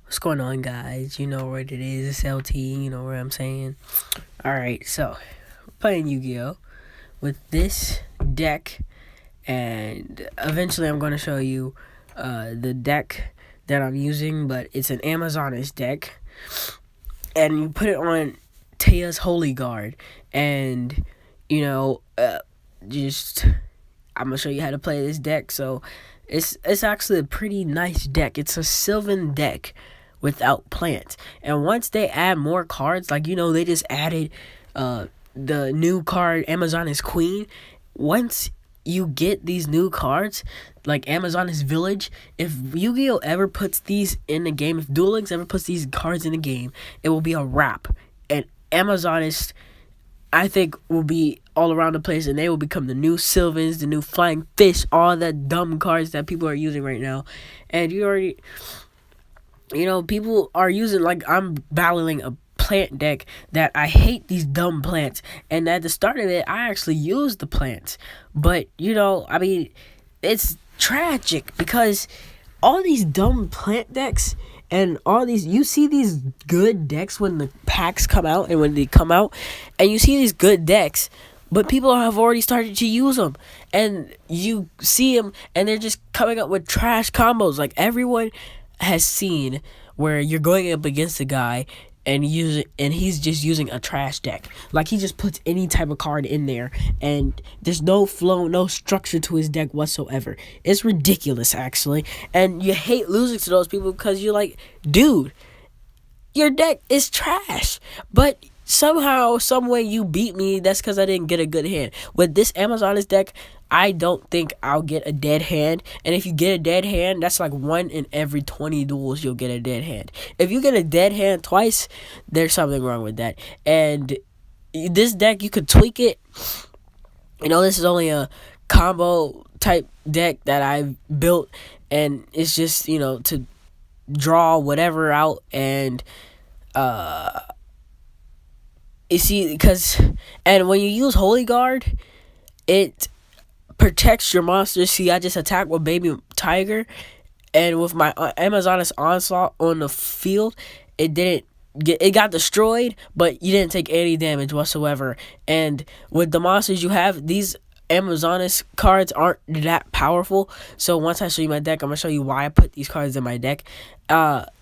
What's going on, guys? You know what it is. It's LT. You know what I'm saying. Alright, so playing Yu Gi Oh! With this deck, and eventually I'm going to show you the deck that I'm using, but it's an Amazoness deck. And you put it on Taya's Holy Guard, and you know, just I'm gonna show you how to play this deck. So it's actually a pretty nice deck. It's a Sylvan deck without plants. And once they add more cards, like they just added the new card Amazoness Queen. Once you get these new cards, like Amazoness Village, if Yu-Gi-Oh ever puts these in the game, if Duel Links ever puts these cards in the game, it will be a wrap. And Amazoness, I think, will be all around the place, and they will become the new Sylvans, the new Flying Fish, all that dumb cards that people are using right now. And people are using, like, I'm battling a plant deck that I hate these dumb plants. And at the start of it, I actually used the plants. But, it's tragic because all these dumb plant decks and all these, you see these good decks when the packs come out and when they come out, and you see these good decks, but people have already started to use them, and you see them and they're just coming up with trash combos. Like, everyone has seen where you're going up against a guy and he's just using a trash deck. Like, he just puts any type of card in there, and there's no flow, no structure to his deck whatsoever. It's ridiculous, actually. And you hate losing to those people because you're like, dude, your deck is trash. But somehow, some way you beat me. That's because I didn't get a good hand. With this Amazoness deck, I don't think I'll get a dead hand. And if you get a dead hand, that's like 1 in every 20 duels you'll get a dead hand. If you get a dead hand twice, there's something wrong with that. And this deck, you could tweak it. This is only a combo type deck that I built, and it's just, to draw whatever out. And you see, and when you use Holy Guard, it protects your monsters. See, I just attacked with Baby Tiger, and with my Amazoness Onslaught on the field, it got destroyed, but you didn't take any damage whatsoever. And with the monsters you have, these Amazoness cards aren't that powerful. So once I show you my deck, I'm gonna show you why I put these cards in my deck.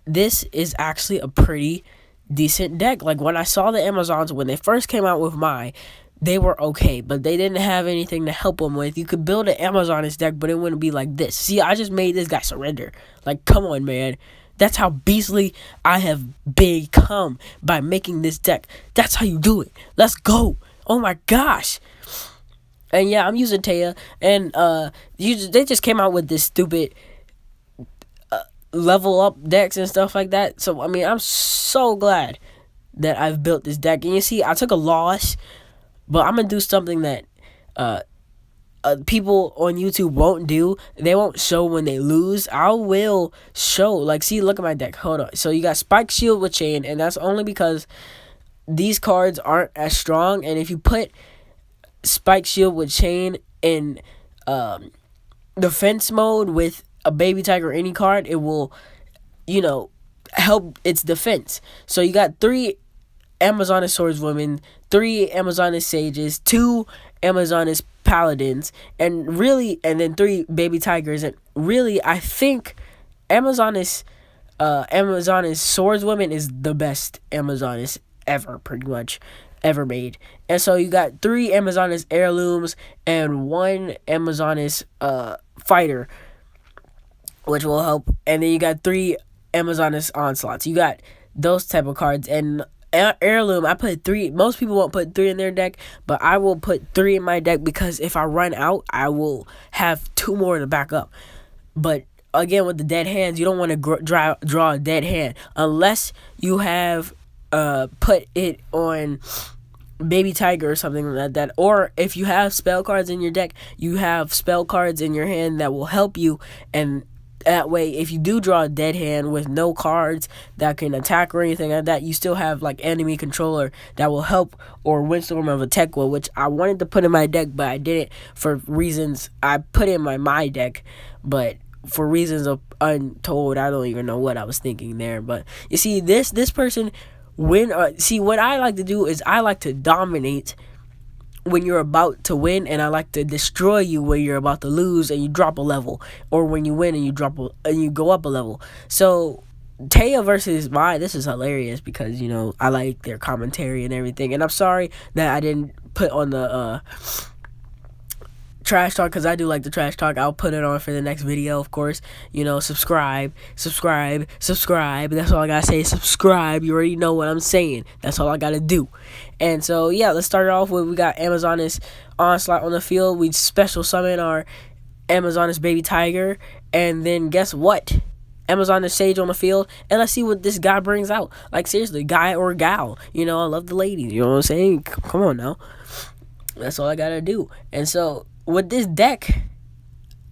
This is actually a pretty decent deck. Like, when I saw the Amazons when they first came out with they were okay, but they didn't have anything to help them with. You could build an Amazoness deck, but it wouldn't be like this. See, I just made this guy surrender. Like, come on, man. That's how beastly I have become by making this deck. That's how you do it. Let's go. Oh my gosh. And yeah, I'm using Taya, and they just came out with this stupid level up decks and stuff like that. So I'm so glad that I've built this deck. And you see, I took a loss, but I'm gonna do something that people on YouTube won't do. They won't show when they lose. I will show. Like, see, look at my deck. Hold on. So you got Spike Shield with Chain, and that's only because these cards aren't as strong. And if you put Spike Shield with Chain in defense mode with a Baby Tiger or any card, it will, help its defense. So you got 3 Amazoness Swordswomen, 3 Amazoness Sages, 2 Amazoness Paladins, and then 3 Baby Tigers. And really, I think Amazoness Swordswoman is the best Amazoness ever, pretty much, ever made. And so you got 3 Amazoness Heirlooms and 1 Amazoness Fighter, which will help. And then you got 3 Amazoness Onslaughts. You got those type of cards. And Heirloom, I put 3. Most people won't put 3 in their deck, but I will put 3 in my deck because if I run out, I will have 2 more to back up. But again, with the dead hands, you don't want to draw a dead hand unless you have put it on Baby Tiger or something like that. Or if you have spell cards in your deck, you have spell cards in your hand that will help you. And that way, if you do draw a dead hand with no cards that can attack or anything like that, you still have like enemy controller that will help, or Windstorm of Atekwa, which I wanted to put in my deck, but I didn't for reasons. I put in my deck, but for reasons of untold. I don't even know what I was thinking there. But you see, this person, see, what I like to do is I like to dominate when you're about to win, and I like to destroy you when you're about to lose and you drop a level, or when you win and you go up a level. So Taya versus Mai, this is hilarious because, you know, I like their commentary and everything. And I'm sorry that I didn't put on the trash talk, because I do like the trash talk. I'll put it on for the next video, of course. You know, subscribe. That's all I gotta say. Subscribe. You already know what I'm saying. That's all I gotta do. And so, yeah, let's start it off with, we got Amazoness Onslaught on the field. We special summon our Amazoness baby tiger. And then guess what? Amazoness Sage on the field. And let's see what this guy brings out. Like, seriously, guy or gal. You know, I love the ladies. You know what I'm saying? Come on now. That's all I gotta do. And so, with this deck,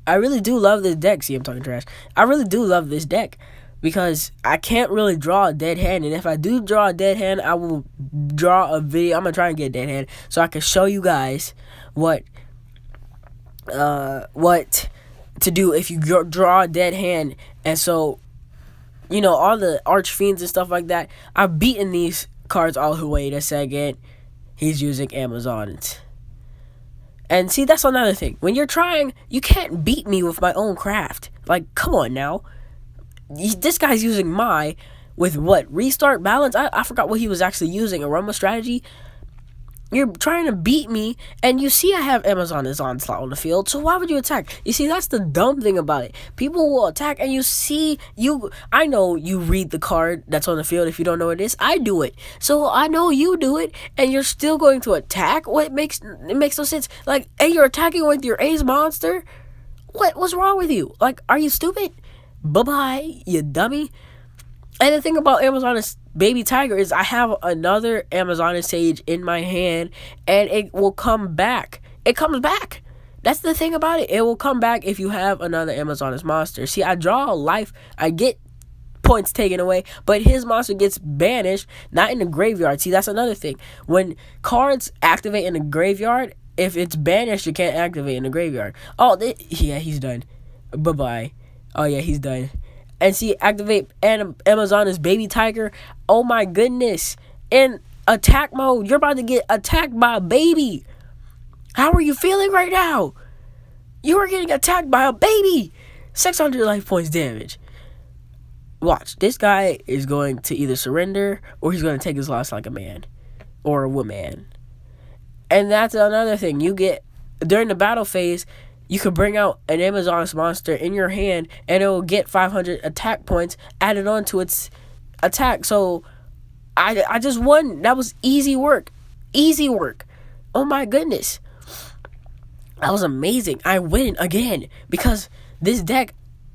I really do love this deck. See, I'm talking trash. I really do love this deck because I can't really draw a dead hand. And if I do draw a dead hand, I will draw a video. I'm going to try and get a dead hand so I can show you guys what to do if you draw a dead hand. And so, you know, all the Archfiends and stuff like that, I've beaten these cards all the way. Wait a second. He's using Amazons. And see, that's another thing. When you're trying, you can't beat me with my own craft. Like, come on now. This guy's using Mai with what? Restart balance? I forgot what he was actually using. Aroma strategy? You're trying to beat me, and you see I have Amazoness Onslaught on the field, so why would you attack? You see, that's the dumb thing about it. People will attack, and you see, I know you read the card that's on the field. If you don't know what it is, I do it. So I know you do it, and you're still going to attack? It makes no sense. Like, and you're attacking with your Ace monster? What's wrong with you? Like, are you stupid? Bye-bye, you dummy. And the thing about Amazoness baby tiger is I have another Amazoness Sage in my hand, and it will come back. It comes back. That's the thing about it. It will come back if you have another Amazoness monster. See, I draw a life. I get points taken away, but his monster gets banished, not in the graveyard. See, that's another thing. When cards activate in the graveyard, if it's banished, you can't activate in the graveyard. Oh, yeah, he's done. Bye-bye. Oh, yeah, he's done. And see, activate Amazoness baby tiger. Oh my goodness. In attack mode, you're about to get attacked by a baby. How are you feeling right now? You are getting attacked by a baby. 600 life points damage. Watch. This guy is going to either surrender or he's going to take his loss like a man or a woman. And that's another thing. You get, during the battle phase, you could bring out an Amazoness monster in your hand, and it will get 500 attack points added on to its attack. So, I just won. That was easy work. Easy work. Oh my goodness. That was amazing. I win again. Because this deck,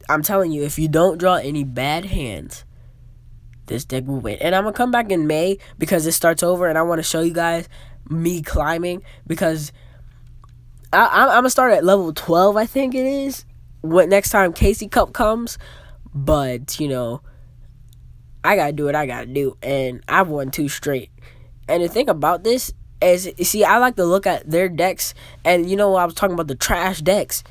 I'm telling you, if you don't draw any bad hands, this deck will win. And I'm going to come back in May because it starts over, and I want to show you guys me climbing, because I'm going to start at level 12, I think it is, next time Casey Cup comes. But, you know, I got to do what I got to do. And I've won 2 straight. And the thing about this is, you see, I like to look at their decks. And, you know, I was talking about the trash decks.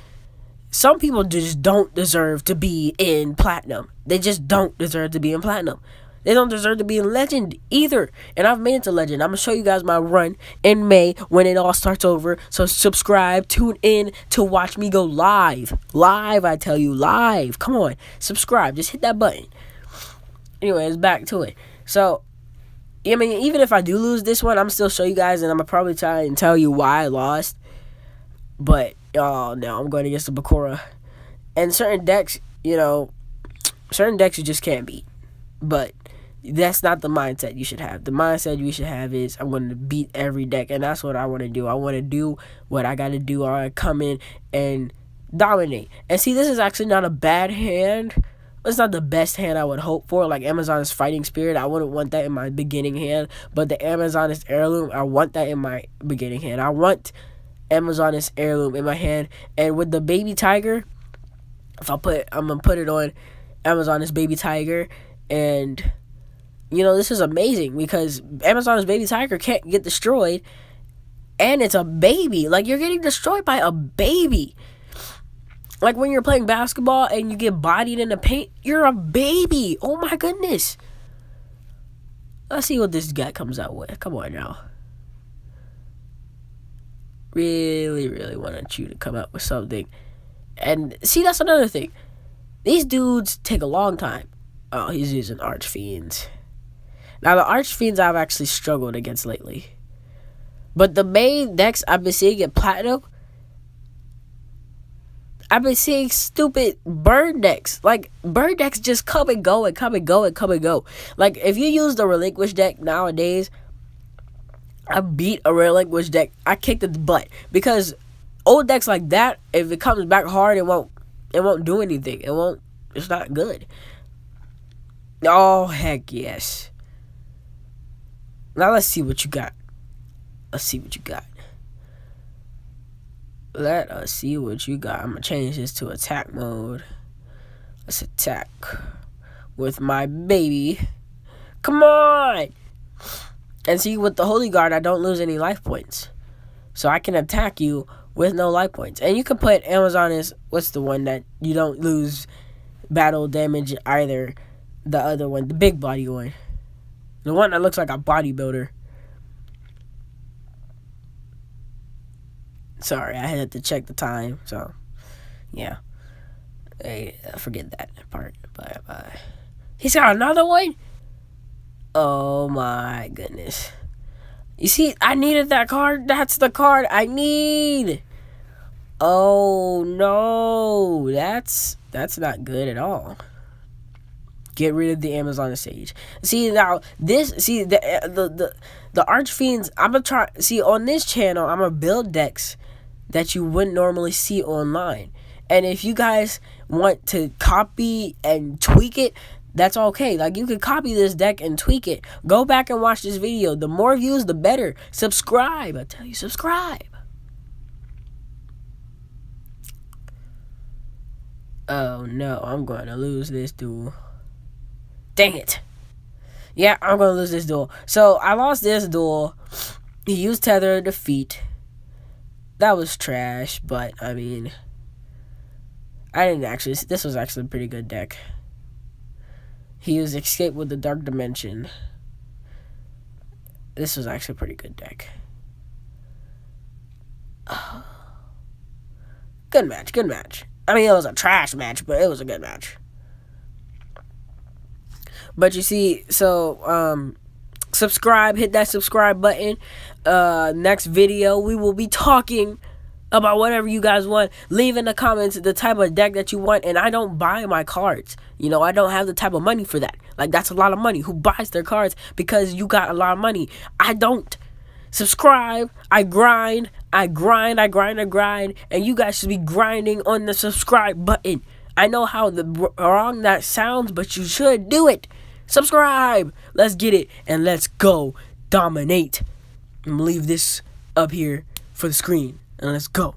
Some people just don't deserve to be in Platinum. They just don't deserve to be in Platinum. They don't deserve to be in Legend either. And I've made it to Legend. I'm going to show you guys my run in May when it all starts over. So subscribe, tune in to watch me go live. Live, I tell you, live. Come on, subscribe. Just hit that button. Anyways, back to it. So, I mean, even if I do lose this one, I'm still show you guys, and I'm going to probably try and tell you why I lost. But, oh, no, I'm going against the Bakura. And certain decks, you know, certain decks you just can't beat. But that's not the mindset you should have. The mindset you should have is, I'm going to beat every deck, and that's what I want to do. I want to do what I got to do. I come in and dominate. And see, this is actually not a bad hand. It's not the best hand I would hope for. Like Amazoness Fighting Spirit, I wouldn't want that in my beginning hand. But the Amazoness Heirloom, I want that in my beginning hand. I want Amazoness Heirloom in my hand. And with the Baby Tiger, I'm going to put it on Amazoness Baby Tiger. And, you know, this is amazing because Amazoness Baby Tiger can't get destroyed. And it's a baby. Like, you're getting destroyed by a baby. Like when you're playing basketball and you get bodied in the paint, you're a baby. Oh my goodness. Let's see what this guy comes out with. Come on now. Really, really wanted you to come out with something. And see, that's another thing. These dudes take a long time. Oh, he's using Archfiends. Now, the Archfiends I've actually struggled against lately. But the main decks I've been seeing at Platinum, I've been seeing stupid burn decks. Like, burn decks just come and go and come and go and come and go. Like, if you use the Relinquish deck nowadays, I beat a Relinquish deck. I kicked its butt. Because old decks like that, if it comes back hard, it won't do anything. It's not good. Oh, heck yes. Now let's see what you got. Let us see what you got. I'm going to change this to attack mode. Let's attack with my baby. Come on! And see, with the Holy Guard, I don't lose any life points. So I can attack you with no life points. And you can put Amazon as, what's the one that you don't lose battle damage either? The other one, the big body one. The one that looks like a bodybuilder. Sorry, I had to check the time. So, yeah. Hey, forget that part. Bye. He's got another one? Oh my goodness. You see, I needed that card. That's the card I need. Oh no. That's not good at all. Get rid of the Amazon Sage. See now the Archfiends. I'm gonna try. See on this channel, I'm gonna build decks that you wouldn't normally see online. And if you guys want to copy and tweak it, that's okay. Like you can copy this deck and tweak it. Go back and watch this video. The more views, the better. Subscribe. I tell you, subscribe. Oh no, I'm going to lose this duel. Dang it. Yeah, I'm going to lose this duel. So, I lost this duel. He used Tether to defeat. That was trash, but, I mean, this was actually a pretty good deck. He used Escape with the Dark Dimension. This was actually a pretty good deck. Good match. I mean, it was a trash match, but it was a good match. But you see, so subscribe, hit that subscribe button. Next video, we will be talking about whatever you guys want. Leave in the comments the type of deck that you want. And I don't buy my cards. You know, I don't have the type of money for that. Like, that's a lot of money. Who buys their cards because you got a lot of money? I don't. Subscribe. I grind. And you guys should be grinding on the subscribe button. I know how wrong that sounds, but you should do it. Subscribe. Let's get it. And let's go dominate. I'm gonna leave this up here for the screen. And let's go.